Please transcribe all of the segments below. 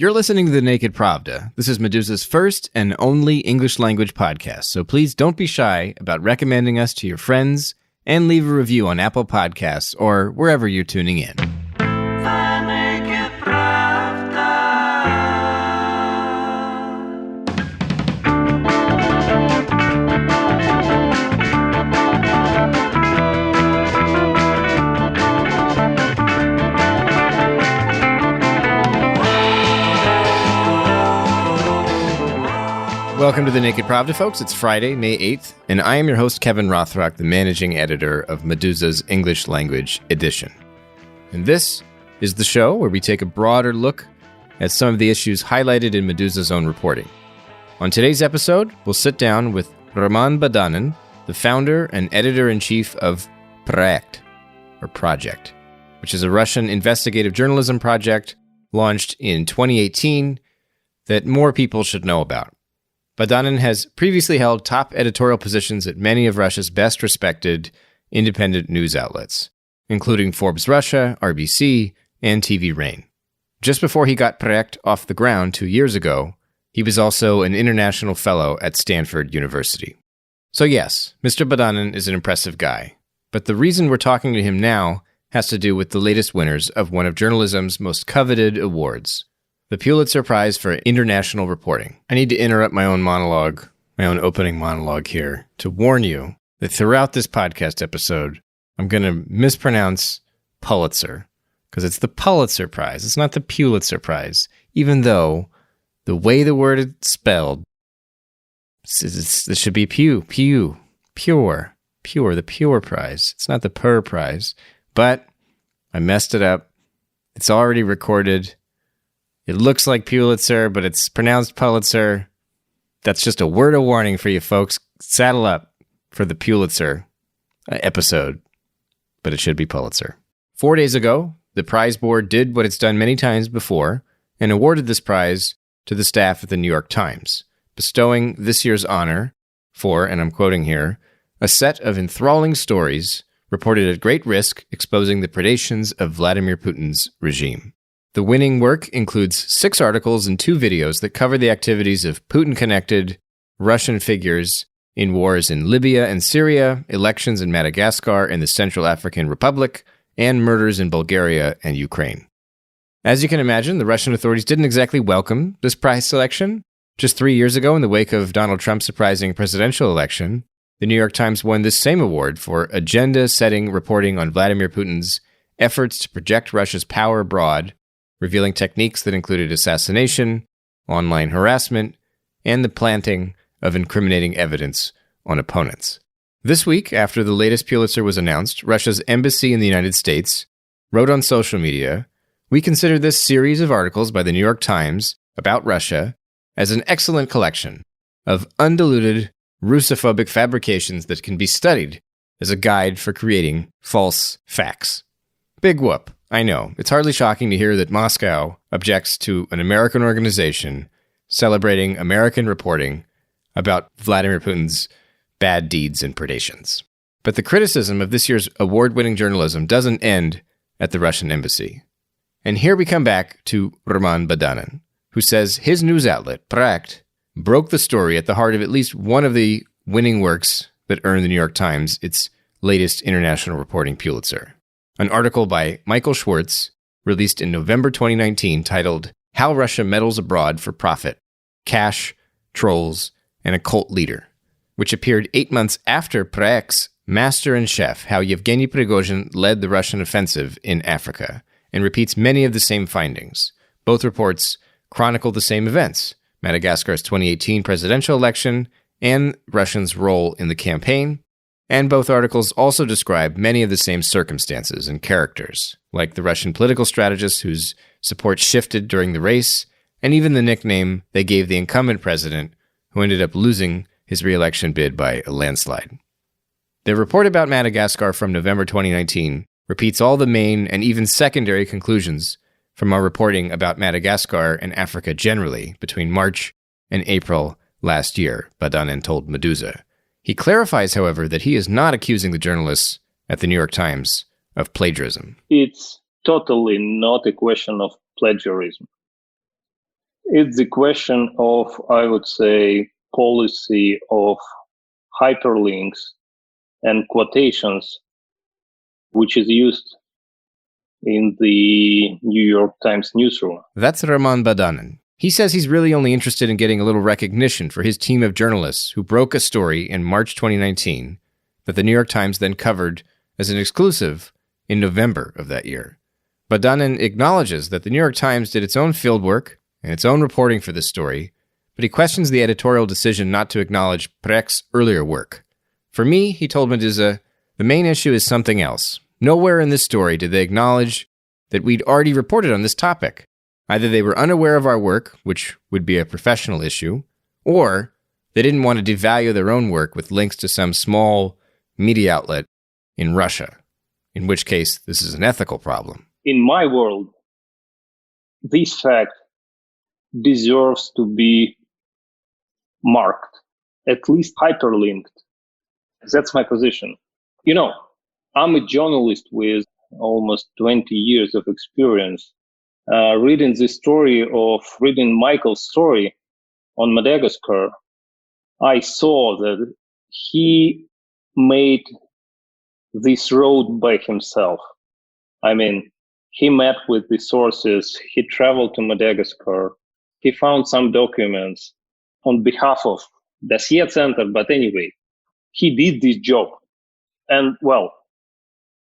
You're listening to the Naked Pravda. This is Meduza's first and only English language podcast, so please don't be shy about recommending us to your friends and leave a review on Apple Podcasts or wherever you're tuning in. Welcome to the Naked Pravda, folks. It's Friday, May 8th, and I am your host, Kevin Rothrock, the managing editor of Meduza's English Language Edition. And this is the show where we take a broader look at some of the issues highlighted in Meduza's own reporting. On today's episode, we'll sit down with Roman Badanin, the founder and editor-in-chief of Project, which is a Russian investigative journalism project launched in 2018 that more people should know about. Badanin has previously held top editorial positions at many of Russia's best respected independent news outlets, including Forbes Russia, RBC, and TV Rain. Just before he got Project off the ground 2 years ago, he was also an international fellow at Stanford University. So yes, Mr. Badanin is an impressive guy, but the reason we're talking to him now has to do with the latest winners of one of journalism's most coveted awards, the Pulitzer Prize for International Reporting. I need to interrupt my own opening monologue here to warn you that throughout this podcast episode, I'm going to mispronounce Pulitzer because it's the Pulitzer Prize. It's not the Pulitzer Prize, even though the way the word is spelled, it should be pure, the pure prize. It's not the pur prize, but I messed it up. It's already recorded. It looks like Pulitzer, but it's pronounced Pulitzer. That's just a word of warning for you folks. Saddle up for the Pulitzer episode, but it should be Pulitzer. 4 days ago, the prize board did what it's done many times before and awarded this prize to the staff at the New York Times, bestowing this year's honor for, and I'm quoting here, a set of enthralling stories reported at great risk exposing the predations of Vladimir Putin's regime. The winning work includes 6 articles and 2 videos that cover the activities of Putin-connected Russian figures in wars in Libya and Syria, elections in Madagascar and the Central African Republic, and murders in Bulgaria and Ukraine. As you can imagine, the Russian authorities didn't exactly welcome this prize selection. Just 3 years ago, in the wake of Donald Trump's surprising presidential election, the New York Times won this same award for agenda-setting reporting on Vladimir Putin's efforts to project Russia's power abroad, revealing techniques that included assassination, online harassment, and the planting of incriminating evidence on opponents. This week, after the latest Pulitzer was announced, Russia's embassy in the United States wrote on social media, "We consider this series of articles by the New York Times about Russia as an excellent collection of undiluted Russophobic fabrications that can be studied as a guide for creating false facts." Big whoop. I know, it's hardly shocking to hear that Moscow objects to an American organization celebrating American reporting about Vladimir Putin's bad deeds and predations. But the criticism of this year's award-winning journalism doesn't end at the Russian embassy. And here we come back to Roman Badanin, who says his news outlet, Project, broke the story at the heart of at least one of the winning works that earned the New York Times its latest international reporting Pulitzer. An article by Michael Schwartz, released in November 2019, titled "How Russia Meddles Abroad for Profit, Cash, Trolls, and a Cult Leader," which appeared 8 months after Project's Master and Chef, How Yevgeny Prigozhin Led the Russian Offensive in Africa, and repeats many of the same findings. Both reports chronicle the same events, Madagascar's 2018 presidential election and Russians' role in the campaign, and both articles also describe many of the same circumstances and characters, like the Russian political strategist whose support shifted during the race, and even the nickname they gave the incumbent president, who ended up losing his re-election bid by a landslide. Their report about Madagascar from November 2019 repeats all the main and even secondary conclusions from our reporting about Madagascar and Africa generally between March and April last year, Badanin told Meduza. He clarifies, however, that he is not accusing the journalists at the New York Times of plagiarism. It's totally not a question of plagiarism. It's the question of, I would say, policy of hyperlinks and quotations, which is used in the New York Times newsroom. That's Roman Badanin. He says he's really only interested in getting a little recognition for his team of journalists who broke a story in March 2019 that the New York Times then covered as an exclusive in November of that year. Badanin acknowledges that the New York Times did its own fieldwork and its own reporting for this story, but he questions the editorial decision not to acknowledge Precht's earlier work. For me, he told Meduza, the main issue is something else. Nowhere in this story did they acknowledge that we'd already reported on this topic. Either they were unaware of our work, which would be a professional issue, or they didn't want to devalue their own work with links to some small media outlet in Russia, in which case this is an ethical problem. In my world, this fact deserves to be marked, at least hyperlinked. That's my position. You know, I'm a journalist with almost 20 years of experience. Reading Michael's story on Madagascar, I saw that he made this road by himself. I mean, he met with the sources, he traveled to Madagascar, he found some documents on behalf of Dossier Center, but anyway, he did this job. And well,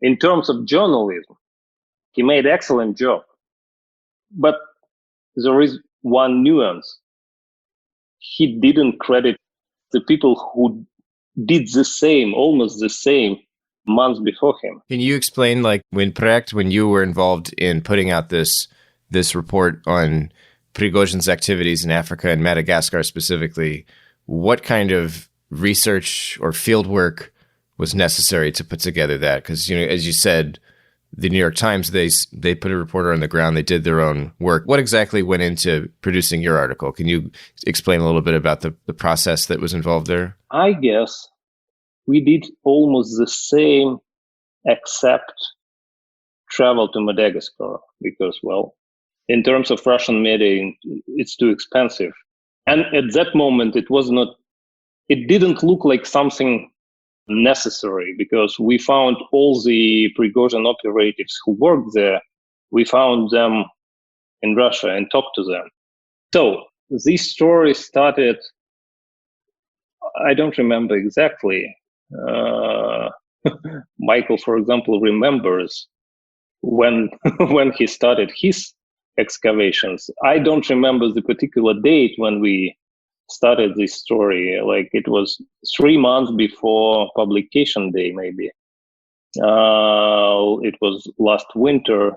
in terms of journalism, he made excellent job. But there is one nuance. He didn't credit the people who did the same, almost the same, months before him. Can you explain, like, when you were involved in putting out this report on Prigozhin's activities in Africa and Madagascar specifically, what kind of research or field work was necessary to put together that? Because, you know, as you said, the New York Times, they put a reporter on the ground, they did their own work. What exactly went into producing your article? Can you explain a little bit about the process that was involved there? I guess we did almost the same, except travel to Madagascar, because, well, in terms of Russian media, it's too expensive. And at that moment, it didn't look like something necessary, because we found all the Prigozhin operatives who worked there, we found them in Russia and talked to them. So this story started, I don't remember exactly. Michael, for example, remembers when he started his excavations. I don't remember the particular date when we started this story. Like, it was 3 months before publication day, maybe. It was last winter.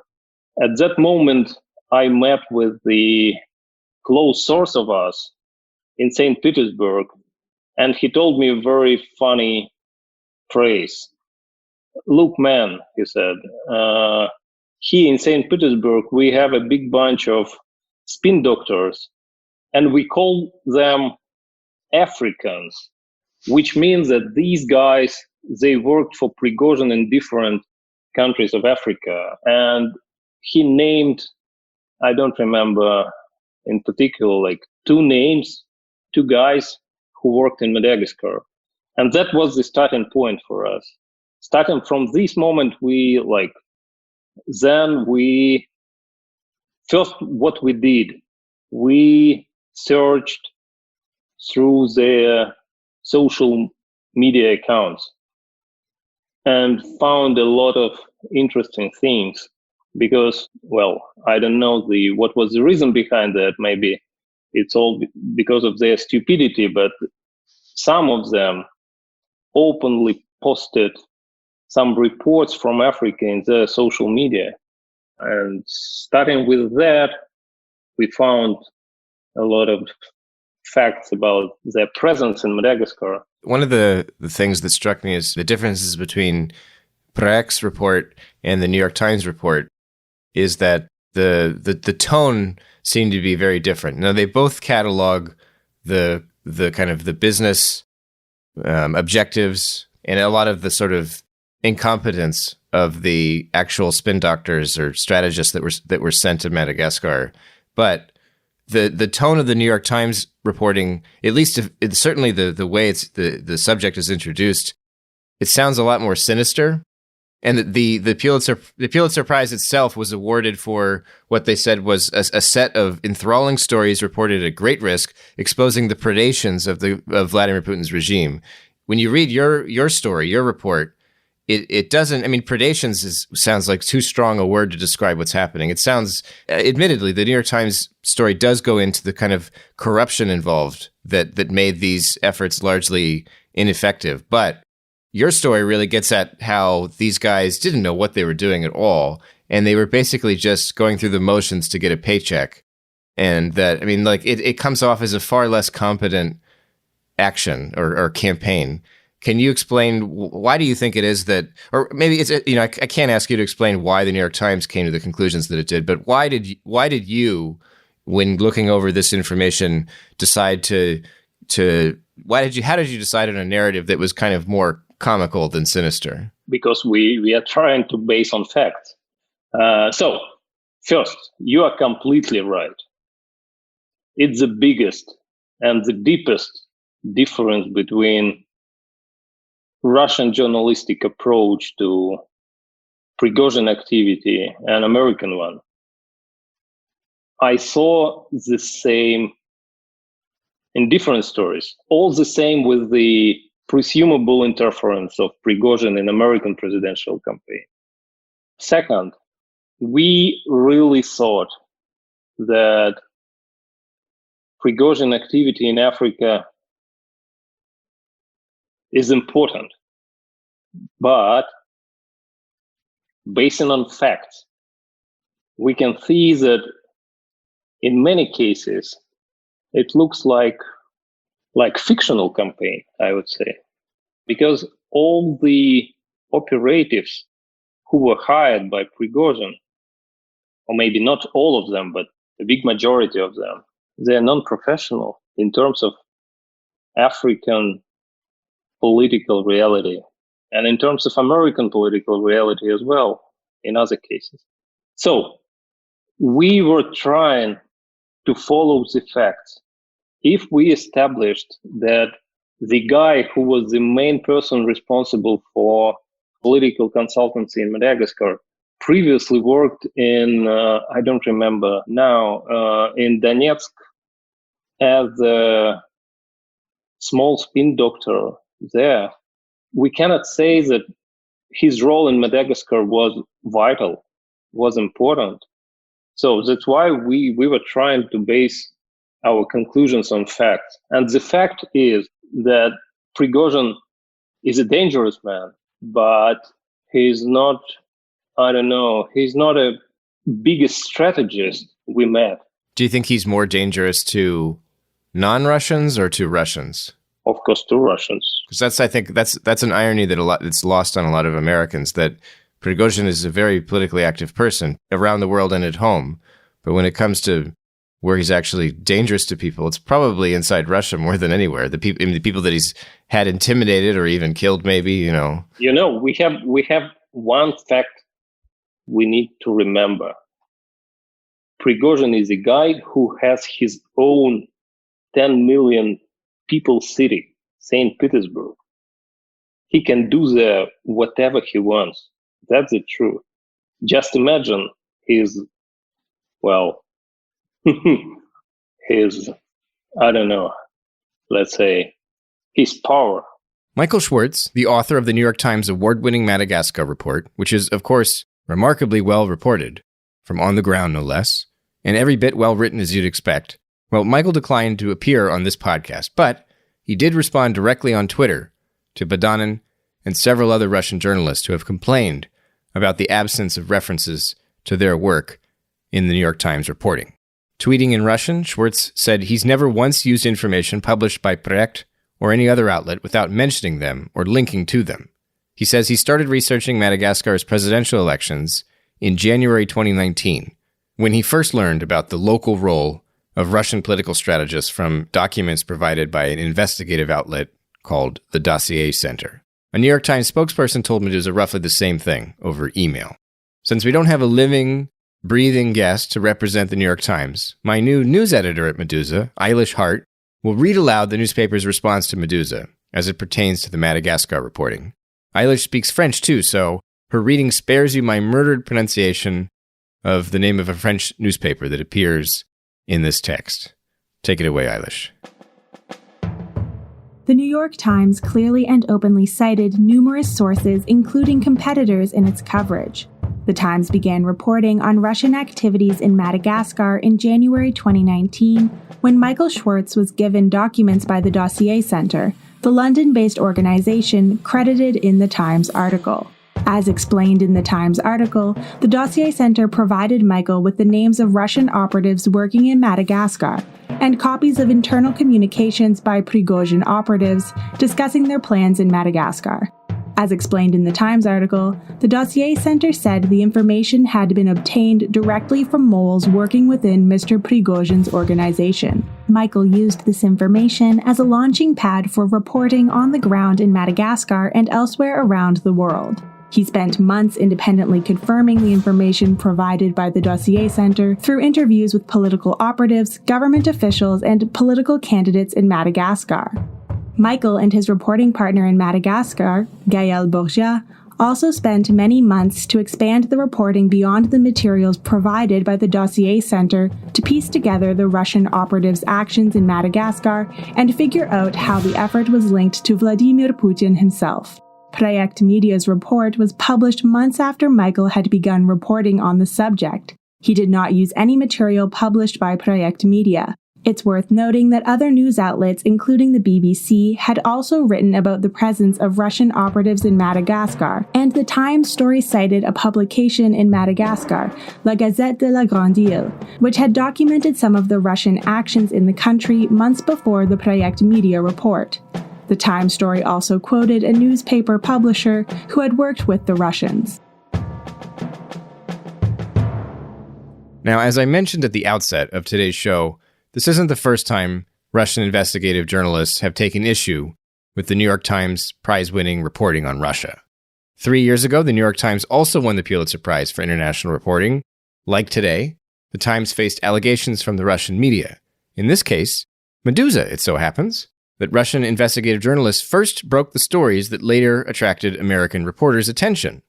At that moment, I met with the close source of us in St. Petersburg, and he told me a very funny phrase. Look, man, he said, here in St. Petersburg, we have a big bunch of spin doctors, and we call them Africans, which means that these guys, they worked for Prigozhin in different countries of Africa. And he named, I don't remember in particular, like 2 guys who worked in Madagascar. And that was the starting point for us. Starting from this moment, first what we did, we searched through their social media accounts and found a lot of interesting things, because, well, I don't know what was the reason behind that. Maybe it's all because of their stupidity, but some of them openly posted some reports from Africa in their social media. And starting with that, we found a lot of facts about their presence in Madagascar. One of the things that struck me is the differences between Precht's report and the New York Times report is that the tone seemed to be very different. Now, they both catalog the kind of the business objectives and a lot of the sort of incompetence of the actual spin doctors or strategists that were sent to Madagascar. But the tone of the New York Times reporting, at least certainly the way the subject is introduced, it sounds a lot more sinister. And the Pulitzer Prize itself was awarded for what they said was a set of enthralling stories reported at great risk, exposing the predations of Vladimir Putin's regime. When you read your story, your report, it doesn't. I mean, predations sounds like too strong a word to describe what's happening. It sounds, admittedly, the New York Times story does go into the kind of corruption involved that made these efforts largely ineffective, but your story really gets at how these guys didn't know what they were doing at all, and they were basically just going through the motions to get a paycheck. And that, I mean, like, it comes off as a far less competent action or campaign. Can you explain why do you think it is that, or maybe it's, I can't ask you to explain why the New York Times came to the conclusions that it did, but why did you, when looking over this information, decide how did you decide on a narrative that was kind of more comical than sinister? Because we are trying to base on facts. So, first, you are completely right. It's the biggest and the deepest difference between Russian journalistic approach to Prigozhin activity and American one. I saw the same in different stories, all the same with the presumable interference of Prigozhin in American presidential campaign. Second, we really thought that Prigozhin activity in Africa is important, but based on facts, we can see that in many cases, it looks like fictional campaign, I would say, because all the operatives who were hired by Prigozhin, or maybe not all of them, but a big majority of them, they're non-professional in terms of African political reality and in terms of American political reality as well in other cases. So we were trying to follow the facts. If we established that the guy who was the main person responsible for political consultancy in Madagascar previously worked in, I don't remember now, in Donetsk as a small spin doctor there, we cannot say that his role in Madagascar was vital, was important. So that's why we were trying to base our conclusions on facts. And the fact is that Prigozhin is a dangerous man, but he's not, he's not a biggest strategist we met. Do you think he's more dangerous to non-Russians or to Russians? Of course, to Russians. Because I think that's an irony that's lost on a lot of Americans, that Prigozhin is a very politically active person around the world and at home. But when it comes to where he's actually dangerous to people, it's probably inside Russia more than anywhere. The people that he's had intimidated or even killed, maybe, we have one fact we need to remember. Prigozhin is a guy who has his own 10 million people city, St. Petersburg. He can do there whatever he wants. That's the truth. Just imagine his, let's say, his power. Michael Schwartz, the author of the New York Times award-winning Madagascar report, which is, of course, remarkably well reported, from on the ground no less, and every bit well written as you'd expect. Well, Michael declined to appear on this podcast, but he did respond directly on Twitter to Badanin and several other Russian journalists who have complained about the absence of references to their work in the New York Times reporting. Tweeting in Russian, Schwartz said he's never once used information published by Precht or any other outlet without mentioning them or linking to them. He says he started researching Madagascar's presidential elections in January 2019, when he first learned about the local role of Russian political strategists from documents provided by an investigative outlet called the Dossier Center. A New York Times spokesperson told Meduza roughly the same thing over email. Since we don't have a living, breathing guest to represent the New York Times, my new news editor at Meduza, Eilish Hart, will read aloud the newspaper's response to Meduza as it pertains to the Madagascar reporting. Eilish speaks French too, so her reading spares you my murdered pronunciation of the name of a French newspaper that appears in this text. Take it away, Eilish. The New York Times clearly and openly cited numerous sources, including competitors, in its coverage. The Times began reporting on Russian activities in Madagascar in January 2019, when Michael Schwartz was given documents by the Dossier Center, the London-based organization credited in the Times article. As explained in the Times article, the Dossier Center provided Michael with the names of Russian operatives working in Madagascar and copies of internal communications by Prigozhin operatives discussing their plans in Madagascar. As explained in the Times article, the Dossier Center said the information had been obtained directly from moles working within Mr. Prigozhin's organization. Michael used this information as a launching pad for reporting on the ground in Madagascar and elsewhere around the world. He spent months independently confirming the information provided by the Dossier Center through interviews with political operatives, government officials, and political candidates in Madagascar. Michael and his reporting partner in Madagascar, Gaël Bourgia, also spent many months to expand the reporting beyond the materials provided by the Dossier Center to piece together the Russian operatives' actions in Madagascar and figure out how the effort was linked to Vladimir Putin himself. Project Media's report was published months after Michael had begun reporting on the subject. He did not use any material published by Project Media. It's worth noting that other news outlets, including the BBC, had also written about the presence of Russian operatives in Madagascar, and the Times story cited a publication in Madagascar, La Gazette de la Grande Île, which had documented some of the Russian actions in the country months before the Project Media report. The Times story also quoted a newspaper publisher who had worked with the Russians. Now, as I mentioned at the outset of today's show, this isn't the first time Russian investigative journalists have taken issue with the New York Times prize-winning reporting on Russia. 3 years ago, the New York Times also won the Pulitzer Prize for international reporting. Like today, the Times faced allegations from the Russian media. In this case, Meduza, it so happens, that Russian investigative journalists first broke the stories that later attracted American reporters' attention.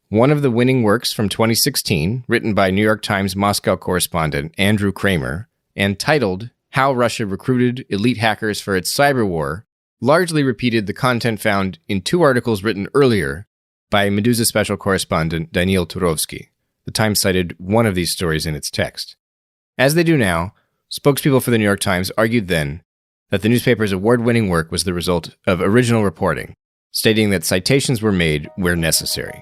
One of the winning works from 2016, written by New York Times Moscow correspondent Andrew Kramer, and titled How Russia Recruited Elite Hackers for Its Cyber War, largely repeated the content found in two articles written earlier by Meduza special correspondent Daniil Turovsky. The Times cited one of these stories in its text. As they do now, spokespeople for the New York Times argued then that the newspaper's award-winning work was the result of original reporting, stating that citations were made where necessary.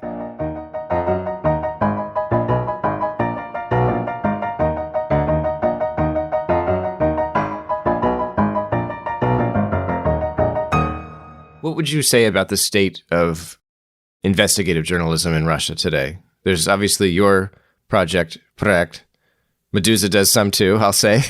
What would you say about the state of investigative journalism in Russia today? There's obviously your project. Meduza does some too, I'll say.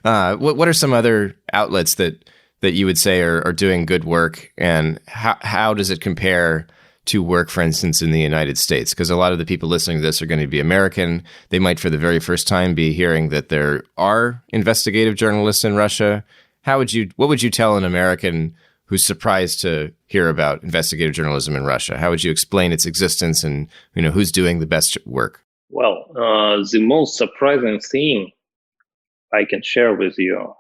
What are some other outlets that you would say are doing good work, and how does it compare to work, for instance, in the United States? Because a lot of the people listening to this are going to be American. They might, for the very first time, be hearing that there are investigative journalists in Russia. What would you tell an American who's surprised to hear about investigative journalism in Russia? How would you explain its existence and who's doing the best work? Well, the most surprising thing I can share with you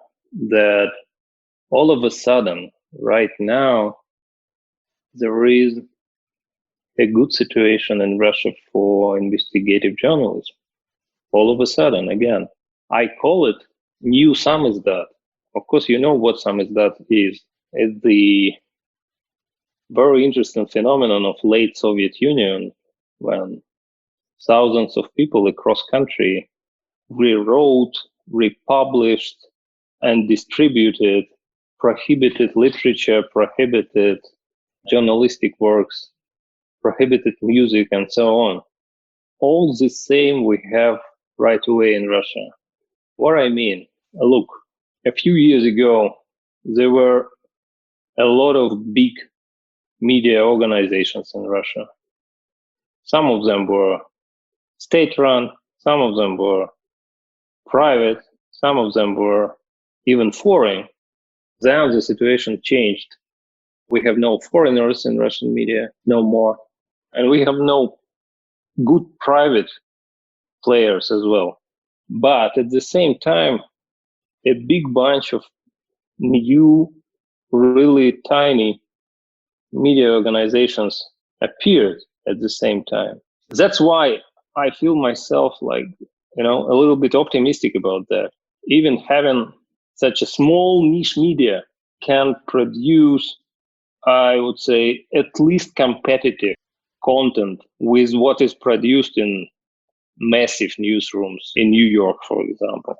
that all of a sudden, right now, there is a good situation in Russia for investigative journalism. All of a sudden, again, I call it new samizdat. Of course, you know what samizdat is. It's the very interesting phenomenon of late Soviet Union when thousands of people across country rewrote, republished, and distributed prohibited literature, prohibited journalistic works, prohibited music, and so on. All the same we have right away in Russia. What I mean, look, a few years ago, there were a lot of big media organizations in Russia. Some of them were state-run, Some of them were private, some of them were even foreign. Then the situation changed. We have no foreigners in Russian media, no more. And we have no good private players as well. But at the same time, a big bunch of new, really tiny media organizations appeared at the same time. That's why I feel myself like, a little bit optimistic about that. Even having such a small niche media can produce, I would say, at least competitive content with what is produced in massive newsrooms in New York, for example.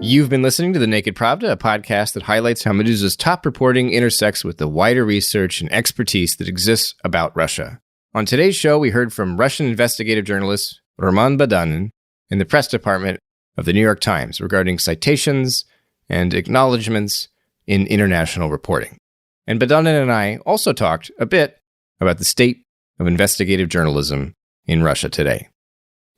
You've been listening to The Naked Pravda, a podcast that highlights how Meduza's top reporting intersects with the wider research and expertise that exists about Russia. On today's show, we heard from Russian investigative journalist Roman Badanin in the press department of the New York Times regarding citations and acknowledgments in international reporting. And Badanin and I also talked a bit about the state of investigative journalism in Russia today.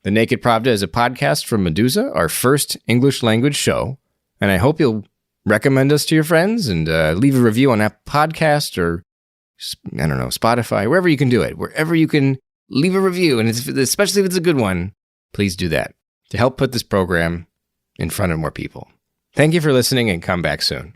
The Naked Pravda is a podcast from Meduza, our first English language show, and I hope you'll recommend us to your friends and leave a review on Apple Podcast or, Spotify, wherever you can do it. Wherever you can leave a review, and especially if it's a good one, please do that to help put this program in front of more people. Thank you for listening, and come back soon.